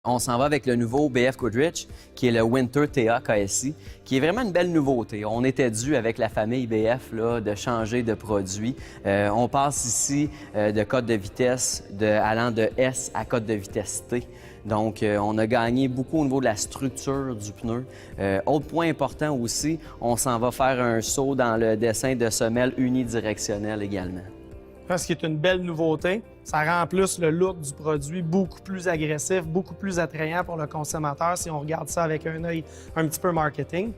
On s'en va avec le nouveau BF Goodrich, qui est le Winter TA KSI, qui est vraiment une belle nouveauté. On était dû avec la famille BF là, de changer de produit. On passe ici de code de vitesse allant de S à code de vitesse T. Donc, on a gagné beaucoup au niveau de la structure du pneu. Autre point important aussi, on s'en va faire un saut dans le dessin de semelle unidirectionnelle également. Ce qui est une belle nouveauté. Ça rend en plus le look du produit beaucoup plus agressif, beaucoup plus attrayant pour le consommateur si on regarde ça avec un œil un petit peu marketing.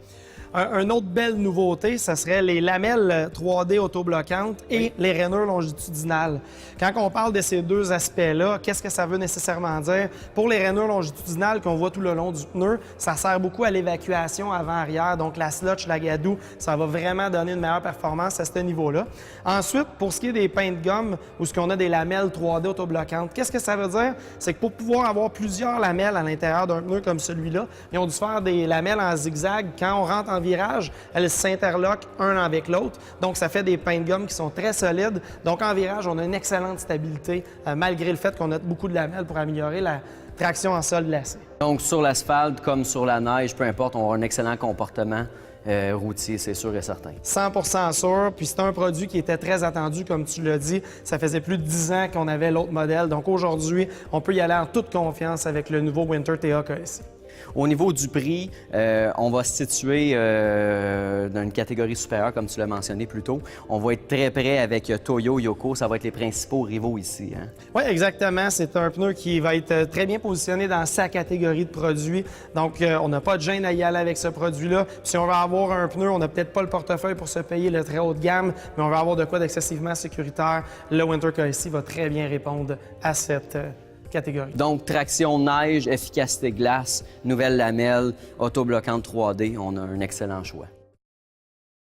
Une autre belle nouveauté, ce serait les lamelles 3D autobloquantes et les rainures longitudinales. Quand on parle de ces deux aspects-là, qu'est-ce que ça veut nécessairement dire? Pour les rainures longitudinales qu'on voit tout le long du pneu, ça sert beaucoup à l'évacuation avant-arrière. Donc la slotch, la gadoue, ça va vraiment donner une meilleure performance à ce niveau-là. Ensuite, pour ce qui est des pains de gomme ou ce qu'on a des lamelles 3D autobloquantes, qu'est-ce que ça veut dire? C'est que pour pouvoir avoir plusieurs lamelles à l'intérieur d'un pneu comme celui-là, ils ont dû faire des lamelles en zigzag. Quand on rentre en virage, elles s'interloquent un avec l'autre. Donc, ça fait des pains de gomme qui sont très solides. Donc, en virage, on a une excellente stabilité, malgré le fait qu'on a beaucoup de lamelles pour améliorer la traction en sol glacé. Donc, sur l'asphalte comme sur la neige, peu importe, on a un excellent comportement routier, c'est sûr et certain. 100% sûr. Puis c'est un produit qui était très attendu, comme tu l'as dit. Ça faisait plus de 10 ans qu'on avait l'autre modèle. Donc, aujourd'hui, on peut y aller en toute confiance avec le nouveau Winter TA KSI. Au niveau du prix, on va se situer dans une catégorie supérieure, comme tu l'as mentionné plus tôt. On va être très près avec Toyo, Yoko, ça va être les principaux rivaux ici. Hein? Oui, exactement. C'est un pneu qui va être très bien positionné dans sa catégorie de produits. Donc, on n'a pas de gêne à y aller avec ce produit-là. Si on veut avoir un pneu, on n'a peut-être pas le portefeuille pour se payer le très haut de gamme, mais on veut avoir de quoi d'excessivement sécuritaire. Le Winter KSI va très bien répondre à cette catégorie. Donc, traction neige, efficacité glace, nouvelle lamelle, autobloquante 3D, on a un excellent choix.